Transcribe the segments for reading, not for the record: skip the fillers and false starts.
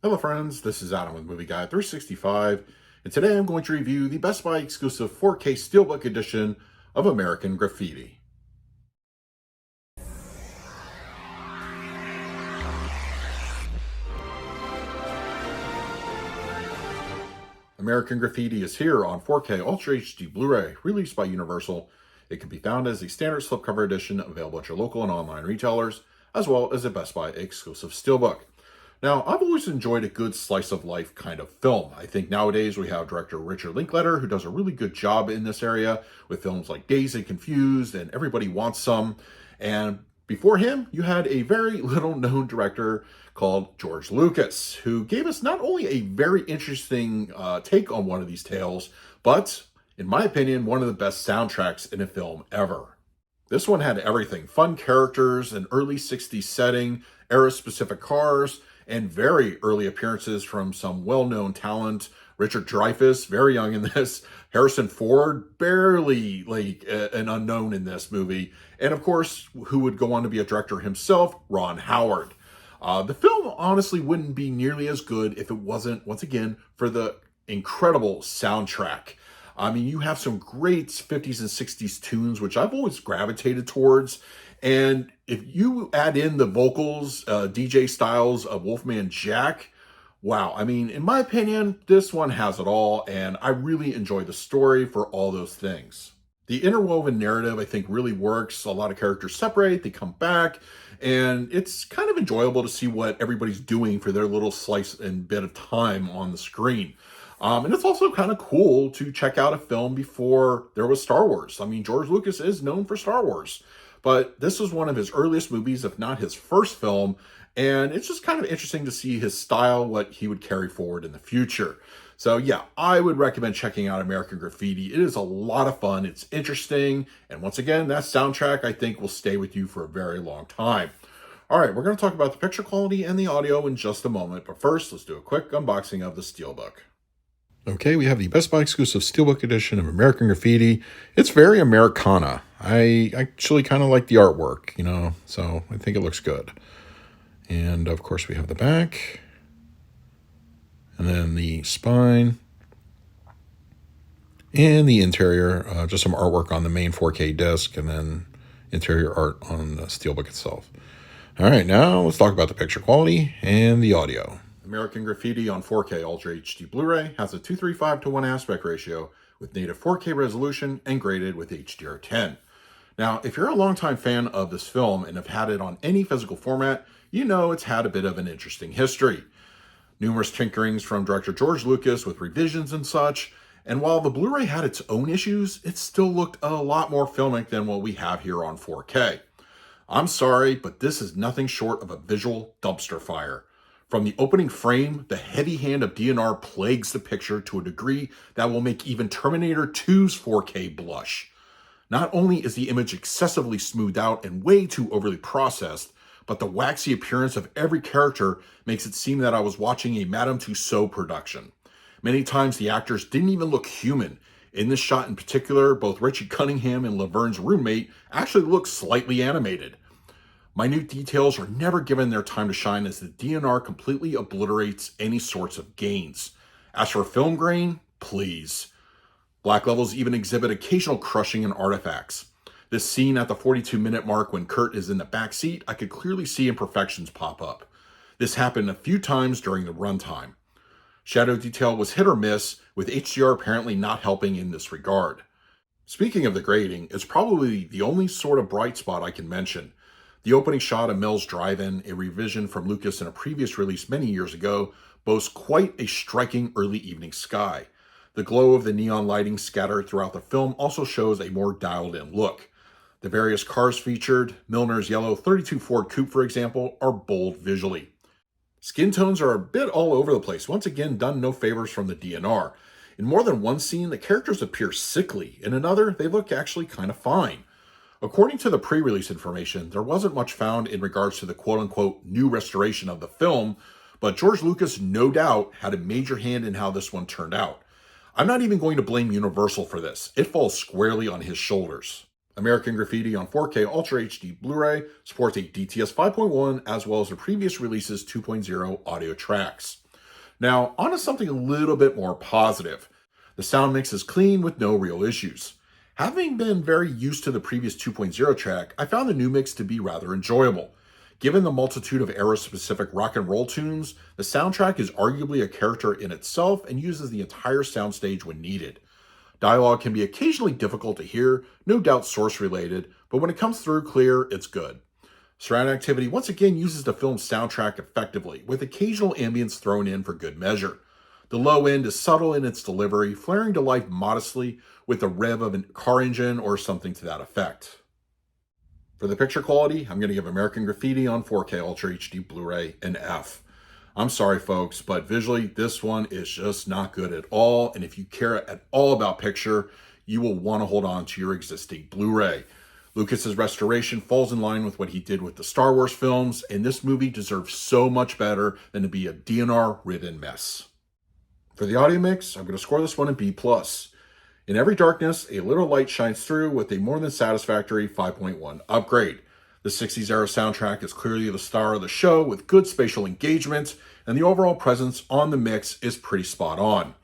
Hello friends, this is Adam with Movie Guide 365, and today I'm going to review the Best Buy exclusive 4K Steelbook edition of American Graffiti. American Graffiti is here on 4K Ultra HD Blu-ray, released by Universal. It can be found as a standard slipcover edition available at your local and online retailers, as well as a Best Buy exclusive Steelbook. Now, I've always enjoyed a good slice of life kind of film. I think nowadays we have director Richard Linklater, who does a really good job in this area with films like Dazed and Confused and Everybody Wants Some. And before him, you had a very little known director called George Lucas, who gave us not only a very interesting take on one of these tales, but, in my opinion, one of the best soundtracks in a film ever. This one had everything: fun characters, an early 60s setting, era-specific cars, and very early appearances from some well-known talent. Richard Dreyfuss, very young in this. Harrison Ford, barely like an unknown in this movie. And of course, who would go on to be a director himself, Ron Howard. The film honestly wouldn't be nearly as good if it wasn't, once again, for the incredible soundtrack. I mean, you have some great 50s and 60s tunes, which I've always gravitated towards. And if you add in the vocals, DJ styles of Wolfman Jack, wow. I mean, in my opinion, this one has it all. And I really enjoy the story for all those things. The interwoven narrative, I think, really works. A lot of characters separate, they come back, and it's kind of enjoyable to see what everybody's doing for their little slice and bit of time on the screen. And it's also kind of cool to check out a film before there was Star Wars. I mean, George Lucas is known for Star Wars, but this was one of his earliest movies, if not his first film. And it's just kind of interesting to see his style, what he would carry forward in the future. So yeah, I would recommend checking out American Graffiti. It is a lot of fun. It's interesting. And once again, that soundtrack, I think, will stay with you for a very long time. All right, we're going to talk about the picture quality and the audio in just a moment. But first, let's do a quick unboxing of the Steelbook. Okay, we have the Best Buy exclusive Steelbook edition of American Graffiti. It's very Americana. I actually kind of like the artwork, so I think it looks good. And of course we have the back, and then the spine, and the interior, just some artwork on the main 4K disc, and then interior art on the Steelbook itself. All right, now let's talk about the picture quality and the audio. American Graffiti on 4K Ultra HD Blu-ray has a 235:1 aspect ratio with native 4K resolution and graded with HDR10. Now, if you're a longtime fan of this film and have had it on any physical format, you know it's had a bit of an interesting history. Numerous tinkerings from director George Lucas with revisions and such, and while the Blu-ray had its own issues, it still looked a lot more filmic than what we have here on 4K. I'm sorry, but this is nothing short of a visual dumpster fire. From the opening frame, the heavy hand of DNR plagues the picture to a degree that will make even Terminator 2's 4K blush. Not only is the image excessively smoothed out and way too overly processed, but the waxy appearance of every character makes it seem that I was watching a Madame Tussauds production. Many times the actors didn't even look human. In this shot in particular, both Richie Cunningham and Laverne's roommate actually look slightly animated. Minute details are never given their time to shine as the DNR completely obliterates any sorts of gains. As for film grain, please. Black levels even exhibit occasional crushing and artifacts. This scene at the 42-minute mark when Kurt is in the back seat, I could clearly see imperfections pop up. This happened a few times during the runtime. Shadow detail was hit or miss, with HDR apparently not helping in this regard. Speaking of the grading, it's probably the only sort of bright spot I can mention. The opening shot of Mel's Drive-In, a revision from Lucas in a previous release many years ago, boasts quite a striking early evening sky. The glow of the neon lighting scattered throughout the film also shows a more dialed-in look. The various cars featured, Milner's yellow 32 Ford Coupe, for example, are bold visually. Skin tones are a bit all over the place, once again done no favors from the DNR. In more than one scene, the characters appear sickly. In another, they look actually kind of fine. According to the pre-release information, there wasn't much found in regards to the quote-unquote new restoration of the film, but George Lucas no doubt had a major hand in how this one turned out. I'm not even going to blame Universal for this. It falls squarely on his shoulders. American Graffiti on 4K Ultra HD Blu-ray supports a DTS 5.1 as well as the previous release's 2.0 audio tracks. Now, on to something a little bit more positive. The sound mix is clean with no real issues. Having been very used to the previous 2.0 track, I found the new mix to be rather enjoyable. Given the multitude of era-specific rock and roll tunes, the soundtrack is arguably a character in itself and uses the entire soundstage when needed. Dialogue can be occasionally difficult to hear, no doubt source-related, but when it comes through clear, it's good. Surround activity once again uses the film's soundtrack effectively, with occasional ambience thrown in for good measure. The low end is subtle in its delivery, flaring to life modestly with the rev of a car engine or something to that effect. For the picture quality, I'm going to give American Graffiti on 4K Ultra HD Blu-ray an F. I'm sorry folks, but visually this one is just not good at all, and if you care at all about picture, you will want to hold on to your existing Blu-ray. Lucas's restoration falls in line with what he did with the Star Wars films, and this movie deserves so much better than to be a DNR-ridden mess. For the audio mix, I'm going to score this one a B+. In every darkness, a little light shines through with a more than satisfactory 5.1 upgrade. The 60s era soundtrack is clearly the star of the show with good spatial engagement, and the overall presence on the mix is pretty spot on.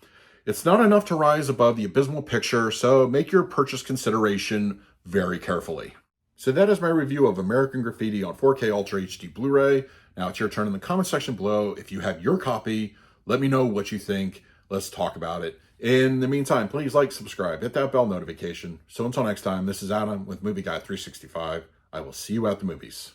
It's not enough to rise above the abysmal picture, so make your purchase consideration very carefully. So that is my review of American Graffiti on 4K Ultra HD Blu-ray. Now it's your turn in the comment section below. If you have your copy, let me know what you think. Let's talk about it. In the meantime, please like, subscribe, hit that bell notification. So until next time, this is Adam with Movie Guy 365. I will see you at the movies.